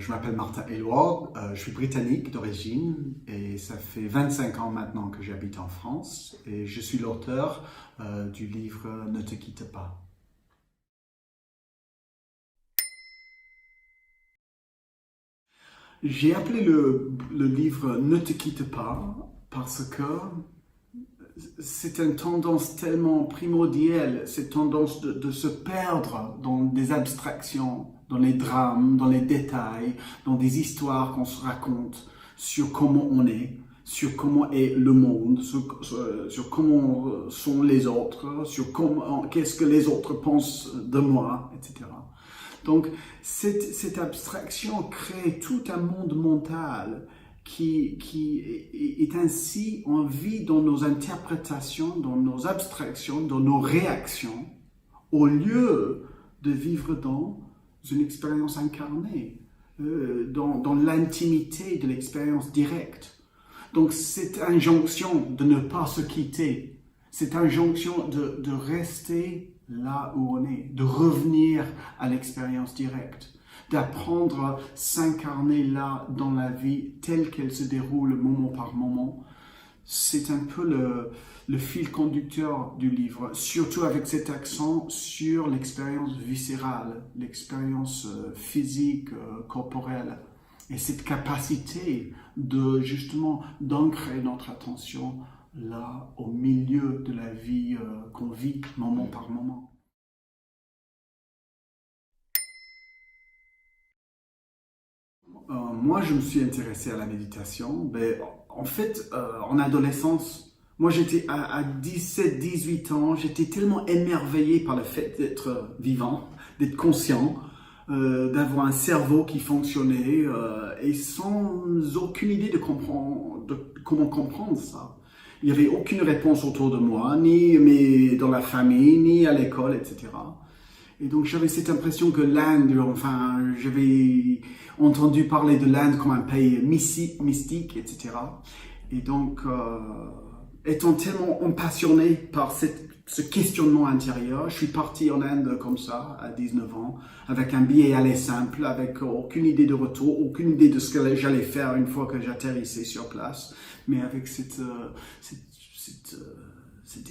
Je m'appelle Martin Aylward, je suis britannique d'origine et ça fait 25 ans maintenant que j'habite en France et je suis l'auteur du livre Ne te quitte pas. J'ai appelé le livre Ne te quitte pas parce que c'est une tendance tellement primordiale, cette tendance de se perdre dans des abstractions, dans les drames, dans les détails, dans des histoires qu'on se raconte sur comment on est, sur comment est le monde, sur comment sont les autres, sur qu'est-ce que les autres pensent de moi, etc. Donc, cette abstraction crée tout un monde mental qui est ainsi, on vit dans nos interprétations, dans nos abstractions, dans nos réactions, au lieu de vivre dans une expérience incarnée, dans l'intimité de l'expérience directe. Donc, cette injonction de ne pas se quitter, cette injonction de rester là où on est, de revenir à l'expérience directe, d'apprendre à s'incarner là dans la vie telle qu'elle se déroule moment par moment. C'est un peu le fil conducteur du livre, surtout avec cet accent sur l'expérience viscérale, l'expérience physique, corporelle, et cette capacité de justement d'ancrer notre attention là au milieu de la vie qu'on vit moment par moment. Moi, je me suis intéressé à la méditation. En fait, en adolescence, moi, j'étais à 17-18 ans, j'étais tellement émerveillé par le fait d'être vivant, d'être conscient, d'avoir un cerveau qui fonctionnait et sans aucune idée de comment comprendre ça. Il n'y avait aucune réponse autour de moi, ni dans la famille, ni à l'école, etc. Et donc j'avais cette impression que l'Inde, enfin j'avais entendu parler de l'Inde comme un pays mystique, etc. Et donc étant tellement passionné par ce questionnement intérieur, je suis parti en Inde comme ça, à 19 ans, avec un billet aller simple, avec aucune idée de retour, aucune idée de ce que j'allais faire une fois que j'atterrissais sur place, mais avec cet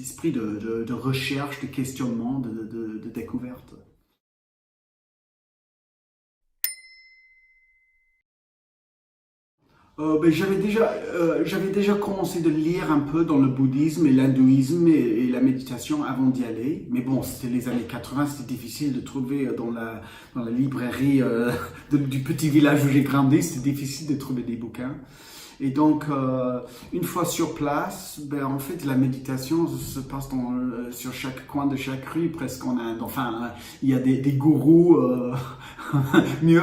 esprit de recherche, de questionnement, de découverte. J'avais déjà commencé de lire un peu dans le bouddhisme et l'hindouisme et la méditation avant d'y aller. Mais bon, c'était les années 80, c'était difficile de trouver dans la librairie du petit village où j'ai grandi, c'était difficile de trouver des bouquins. Et donc, une fois sur place, en fait, la méditation se passe sur chaque coin de chaque rue, presque en Inde. Enfin, il y a des gourous, mieux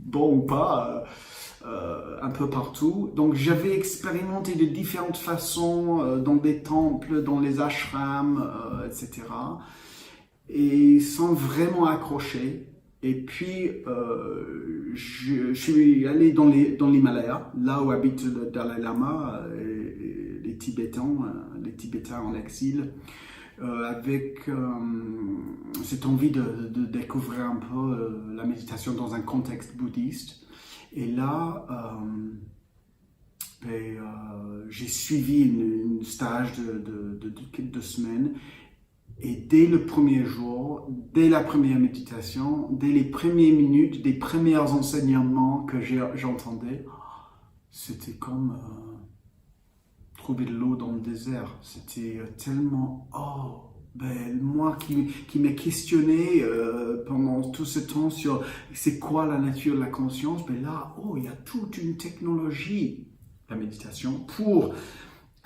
bon ou pas, un peu partout. Donc, j'avais expérimenté de différentes façons dans des temples, dans les ashrams, etc. Et sans vraiment accrocher. Et puis, je suis allé dans l'Himalaya, là où habite le Dalai Lama et les Tibétains en exil, avec cette envie de découvrir un peu la méditation dans un contexte bouddhiste. Et là, j'ai suivi une stage de 2 semaines. Et dès le premier jour, dès la première méditation, dès les premières minutes, des premiers enseignements que j'entendais, c'était comme trouver de l'eau dans le désert. C'était tellement, moi qui m'ai questionné pendant tout ce temps sur c'est quoi la nature de la conscience, là, il y a toute une technologie, la méditation, pour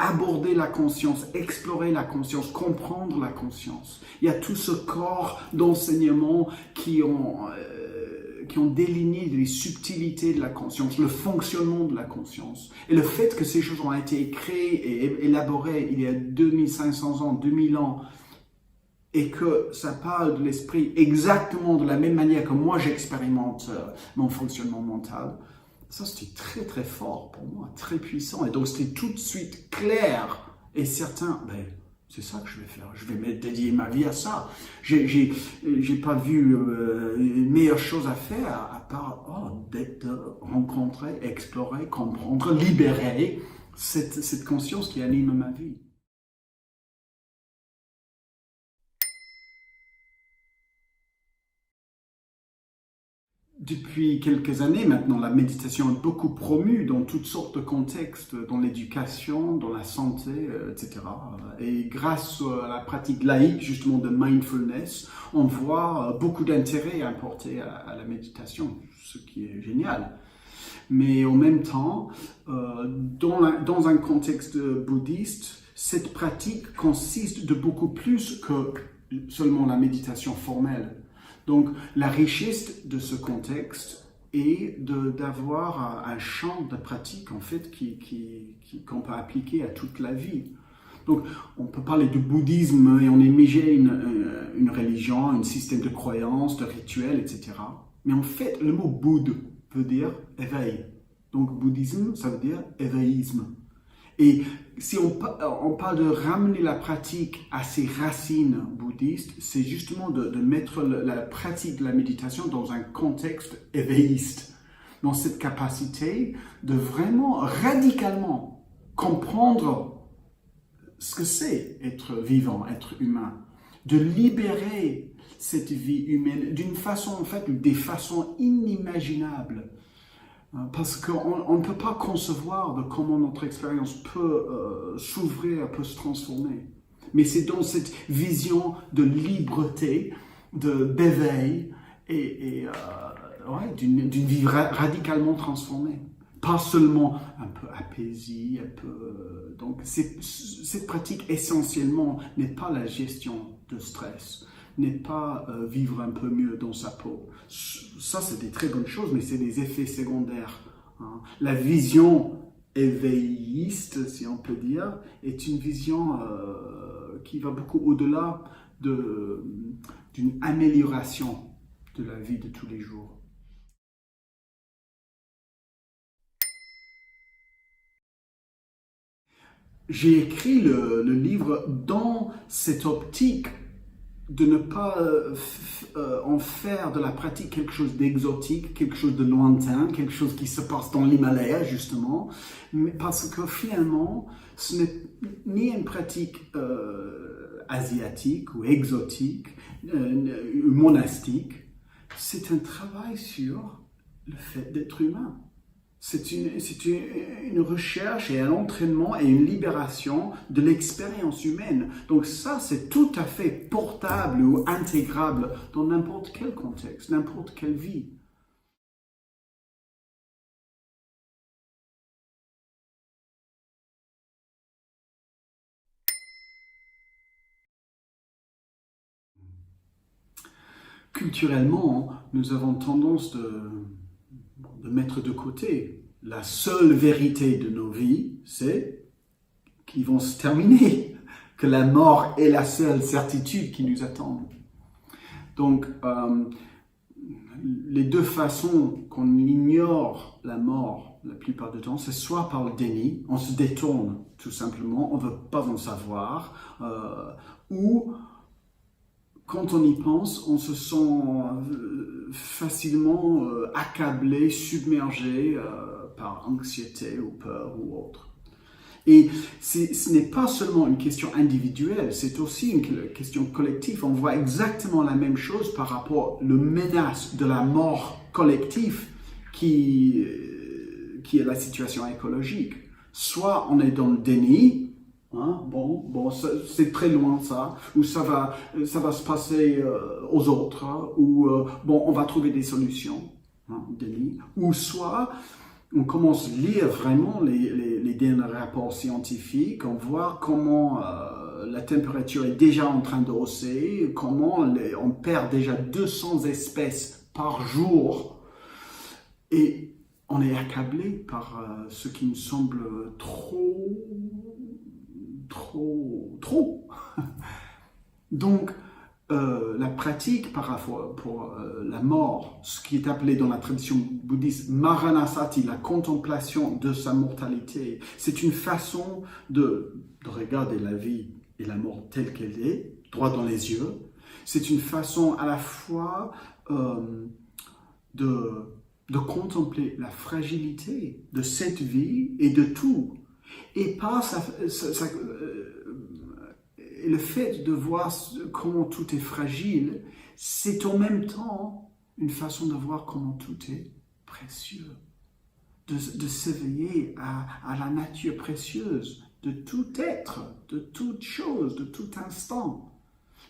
aborder la conscience, explorer la conscience, comprendre la conscience. Il y a tout ce corps d'enseignements qui ont déligné les subtilités de la conscience, le fonctionnement de la conscience. Et le fait que ces choses ont été créées et élaborées il y a 2500 ans, 2000 ans, et que ça parle de l'esprit exactement de la même manière que moi j'expérimente mon fonctionnement mental, ça, c'était très très fort pour moi, très puissant. Et donc, c'était tout de suite clair et certain. C'est ça que je vais faire. Je vais me dédier ma vie à ça. J'ai pas vu une meilleure chose à faire à part d'être rencontrer, explorer, comprendre, libérer cette conscience qui anime ma vie. Depuis quelques années maintenant, la méditation est beaucoup promue dans toutes sortes de contextes, dans l'éducation, dans la santé, etc. Et grâce à la pratique laïque, justement, de mindfulness, on voit beaucoup d'intérêt apporté à la méditation, ce qui est génial. Mais en même temps, dans un contexte bouddhiste, cette pratique consiste de beaucoup plus que seulement la méditation formelle. Donc, la richesse de ce contexte est d'avoir un champ de pratique, en fait, qu'on peut appliquer à toute la vie. Donc, on peut parler de bouddhisme et on imagine une religion, un système de croyances, de rituels, etc. Mais en fait, le mot bouddha veut dire éveil. Donc, bouddhisme, ça veut dire éveillisme. Et si on parle de ramener la pratique à ses racines bouddhistes, c'est justement de mettre la pratique de la méditation dans un contexte éveilliste, dans cette capacité de vraiment radicalement comprendre ce que c'est être vivant, être humain, de libérer cette vie humaine d'une façon, en fait, des façons inimaginables. Parce qu'on ne peut pas concevoir de comment notre expérience peut s'ouvrir, peut se transformer. Mais c'est dans cette vision de liberté, d'éveil et d'une vie radicalement transformée. Pas seulement un peu apaisée, un peu... Donc cette pratique essentiellement n'est pas la gestion de stress, n'est pas vivre un peu mieux dans sa peau. Ça, c'est des très bonnes choses, mais c'est des effets secondaires. Hein. La vision éveilliste, si on peut dire, est une vision qui va beaucoup au-delà d'une amélioration de la vie de tous les jours. J'ai écrit le livre dans cette optique de ne pas en faire de la pratique quelque chose d'exotique, quelque chose de lointain, quelque chose qui se passe dans l'Himalaya, justement, mais parce que finalement, ce n'est ni une pratique asiatique ou exotique, monastique, c'est un travail sur le fait d'être humain. C'est une recherche et un entraînement et une libération de l'expérience humaine. Donc ça, c'est tout à fait portable ou intégrable dans n'importe quel contexte, n'importe quelle vie. Culturellement, nous avons tendance de mettre de côté la seule vérité de nos vies, c'est qu'ils vont se terminer, que la mort est la seule certitude qui nous attend. Donc, les deux façons qu'on ignore la mort la plupart du temps, c'est soit par le déni, on se détourne tout simplement, on ne veut pas en savoir, ou quand on y pense, on se sent facilement accablé, submergé par anxiété ou peur ou autre. Et ce n'est pas seulement une question individuelle, c'est aussi une question collective. On voit exactement la même chose par rapport à la menace de la mort collective qui est la situation écologique. Soit on est dans le déni, hein, bon, c'est très loin ça, ou ça va se passer aux autres, hein, ou on va trouver des solutions, hein, déni, ou soit on commence à lire vraiment les derniers rapports scientifiques, on voit comment la température est déjà en train de hausser, comment on perd déjà 200 espèces par jour, et on est accablé par ce qui nous semble trop. Donc, la pratique par rapport pour la mort, ce qui est appelé dans la tradition bouddhiste Maranasati, la contemplation de sa mortalité, c'est une façon de regarder la vie et la mort telle qu'elle est, droit dans les yeux. C'est une façon à la fois de contempler la fragilité de cette vie et de tout. Et et le fait de voir comment tout est fragile, c'est en même temps une façon de voir comment tout est précieux. De s'éveiller à la nature précieuse de tout être, de toute chose, de tout instant.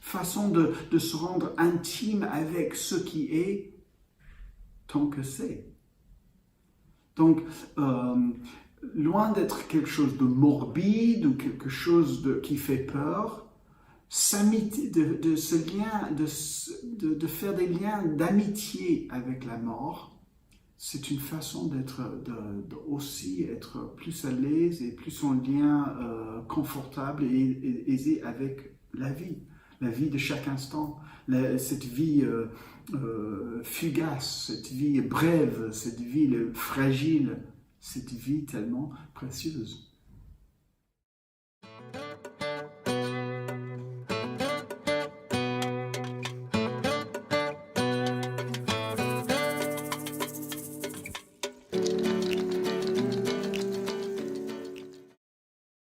Façon de se rendre intime avec ce qui est tant que c'est. Donc, loin d'être quelque chose de morbide ou quelque chose qui fait peur, de faire des liens d'amitié avec la mort, c'est une façon aussi être plus à l'aise et plus en lien confortable et aisé avec la vie de chaque instant, cette vie fugace, cette vie brève, cette vie fragile, cette vie tellement précieuse.